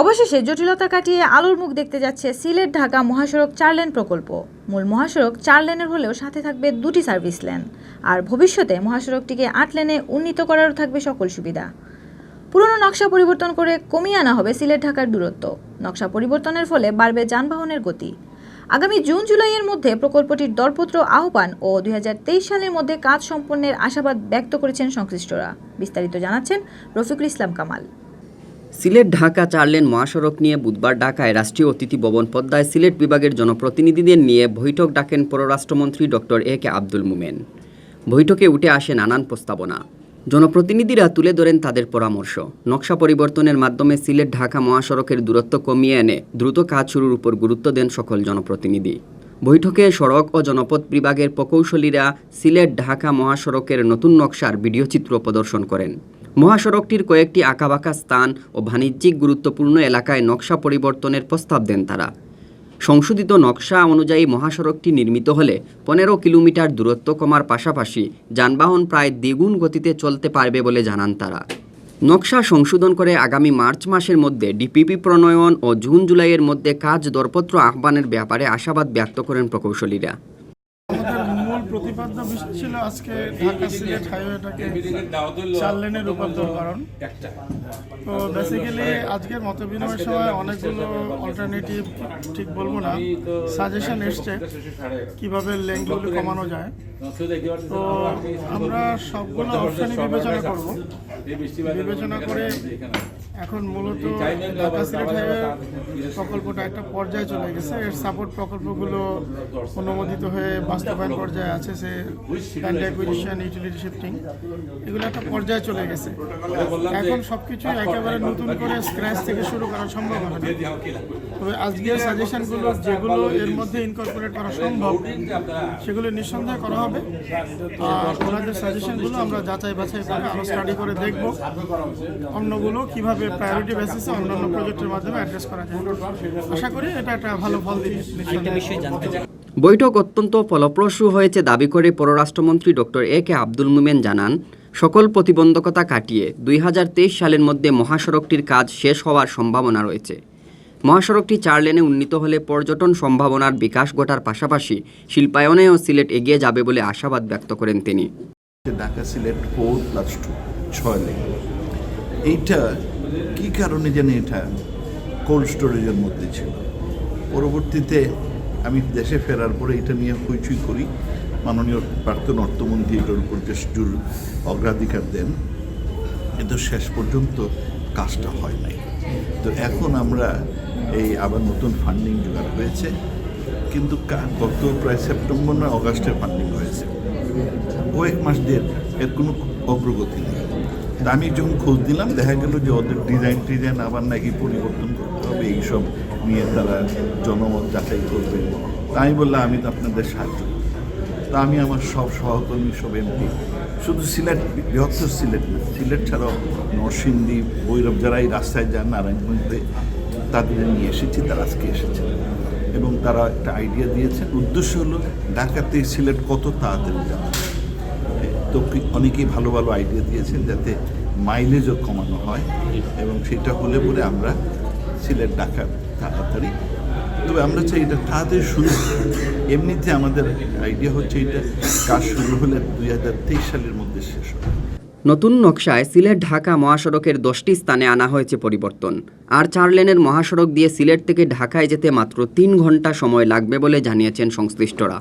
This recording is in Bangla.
অবশেষে জটিলতা কাটিয়ে আলোর মুখ দেখতে যাচ্ছে সিলেট ঢাকা মহাসড়ক 4 লেন প্রকল্প। মূল মহাসড়ক 4 লেনের হলেও সাথে থাকবে 2টি সার্ভিস লেন, আর ভবিষ্যতে মহাসড়কটিকে 8 লেনে উন্নীত করারও থাকবে সকল সুবিধা। পুরনো নকশা পরিবর্তন করে কমিয়ে আনা হবে সিলেট ঢাকার দূরত্ব। নকশা পরিবর্তনের ফলে বাড়বে যানবাহনের গতি। আগামী জুন জুলাইয়ের মধ্যে প্রকল্পটির দরপত্র আহ্বান ও 2023 সালের মধ্যে কাজ সম্পন্নের আশাবাদ ব্যক্ত করেছেন সংশ্লিষ্টরা। বিস্তারিত জানাচ্ছেন রফিকুল ইসলাম কামাল। সিলেট ঢাকা 4 লেন মহাসড়ক নিয়ে বুধবার ঢাকায় রাষ্ট্রীয় অতিথি ভবন পদ্মায় সিলেট বিভাগের জনপ্রতিনিধিদের নিয়ে বৈঠক ডাকেন পররাষ্ট্রমন্ত্রী ডক্টর এ.কে আব্দুল মোমেন। বৈঠকে উঠে আসে নানান প্রস্তাবনা। জনপ্রতিনিধিরা তুলে ধরেন তাদের পরামর্শ। নকশা পরিবর্তনের মাধ্যমে সিলেট ঢাকা মহাসড়কের দূরত্ব কমিয়ে এনে দ্রুত কাজ শুরুর উপর গুরুত্ব দেন সকল জনপ্রতিনিধি। বৈঠকে সড়ক ও জনপথ বিভাগের প্রকৌশলীরা সিলেট ঢাকা মহাসড়কের নতুন নকশার ভিডিও চিত্র প্রদর্শন করেন। মহাসড়কটির কয়েকটি আঁকাবাঁকা স্থান ও বাণিজ্যিক গুরুত্বপূর্ণ এলাকায় নকশা পরিবর্তনের প্রস্তাব দেন তারা। সংশোধিত নকশা অনুযায়ী মহাসড়কটি নির্মিত হলে 15 কিলোমিটার দূরত্ব কমার পাশাপাশি যানবাহন প্রায় দ্বিগুণ গতিতে চলতে পারবে বলে জানান তারা। নকশা সংশোধন করে আগামী মার্চ মাসের মধ্যে ডিপিপি প্রণয়ন ও জুন জুলাইয়ের মধ্যে কাজ দরপত্র আহ্বানের ব্যাপারে আশাবাদ ব্যক্ত করেন প্রকৌশলীরা। মূল প্রতিপাদ্য বিষয় ছিল আজকে ঢাকা সিলেট হাইওয়েটাকে 4 লেনে রূপান্তরকরণ। তো বেসিক্যালি আজকের মত বিনিময়ের সময় অনেকগুলো অল্টারনেটিভ, ঠিক বলবো না, সাজেশন এসছে কিভাবে লেনগুলো কমানো যায়। তো আমরা সবগুলো অপশনই বিবেচনা করব। বিবেচনা করে এখন মূলত ঢাকা সিলেট হাইওয়ে প্রকল্পটা একটা পর্যায়ে চলে গেছে। এর সাপোর্ট প্রকল্পগুলো অনুমোদিত হয়ে বাস্তবায়ন পর্যায়ে আছে। সে ল্যান্ড অ্যাকুইজিশন, ইউটিলিটি শিফটিং, এগুলো একটা পর্যায়ে চলে গেছে। এখন সবকিছু একেবারে নতুন করে স্ক্র্যাচ থেকে শুরু করা সম্ভব হবে না। তবে আজকের সাজেশনগুলো যেগুলো এর মধ্যে ইনকর্পোরেট করা সম্ভব সেগুলো নিঃসন্দেহে করা হবে। আর ওনাদের সাজেশনগুলো আমরা যাচাই বাছাই করে আরও স্টাডি করে দেখব অন্যগুলো কিভাবে প্রায়োরিটি বেসিসে অন্যান্য প্রজেক্টের মাধ্যমে অ্যাড্রেস করা যায়। আশা করি এটা একটা ভালো ফল দিবে। বৈঠক অত্যন্ত ফলপ্রসূ হয়েছে দাবি করে পররাষ্ট্রমন্ত্রী ডক্টর এ.কে আব্দুল মোমেন জানান, সকল প্রতিবন্ধকতা কাটিয়ে 2023 সালের মধ্যে মহাসড়কটির কাজ শেষ হওয়ার সম্ভাবনা রয়েছে। মহাসড়কটি 4 লেনে উন্নীত হলে পর্যটন সম্ভাবনার বিকাশ ঘটার পাশাপাশি শিল্পায়নেও সিলেট এগিয়ে যাবে বলে আশাবাদ ব্যক্ত করেন তিনি। ঢাকা সিলেট 4+2 6 লেন, এইটা কি কারণে জানি এটা কোল্ড স্টোরেজের মধ্যে ছিল। পরবর্তীতে আমি দেশে ফেরার পরে এটা নিয়ে হইচই করি। মাননীয় প্রাক্তন অর্থমন্ত্রী এটার উপর বেশ জোর অগ্রাধিকার দেন, কিন্তু শেষ পর্যন্ত কাজটা হয় নাই। তো এখন আমরা এই আবার নতুন ফান্ডিং জোগাড় হয়েছে, কিন্তু গত প্রায় সেপ্টেম্বর না অগাস্টের ফান্ডিং হয়েছে, কয়েক মাস দিয়ে এর কোনো অগ্রগতি নেই। আমি যখন খোঁজ দিলাম দেখা গেল যে ওদের ডিজাইন আবার নাকি পরিবর্তন করতে হবে, এইসব নিয়ে তারা জনমত যাচাই করবে। তা আমি বললাম আমি তো আপনাদের সাহায্য করব। তা আমি আমার সব সহকর্মী, সব এমপি, শুধু সিলেট, বৃহত্তর সিলেট না, সিলেট ছাড়াও নরসিংদী, ভৈরব, যারা এই রাস্তায় যান নারায়ণগঞ্জে, তাদের নিয়ে এসেছি। তারা আজকে এসেছে এবং তারা একটা আইডিয়া দিয়েছে। উদ্দেশ্য হলো ঢাকাতে সিলেট কত তাড়াতাড়ি যাওয়া। তো অনেকেই ভালো ভালো আইডিয়া দিয়েছেন যাতে মাইলেজও কমানো হয়, এবং সেটা হলে পরে আমরা সিলেট ঢাকা তাড়াতাড়ি, তবে আমরা চাই এটা তাড়াতাড়ি শুরু। এমনিতে আমাদের আইডিয়া হচ্ছে এটা কাজ শুরু হলে 2023 সালের মধ্যে শেষ হবে। নতুন নকশায় সিলেট ঢাকা মহাসড়কের 10টি স্থানে আনা হয়েছে পরিবর্তন। আর 4 লেনের মহাসড়ক দিয়ে সিলেট থেকে ঢাকায় যেতে মাত্র 3 ঘন্টা সময় লাগবে বলে জানিয়েছেন সংশ্লিষ্টরা।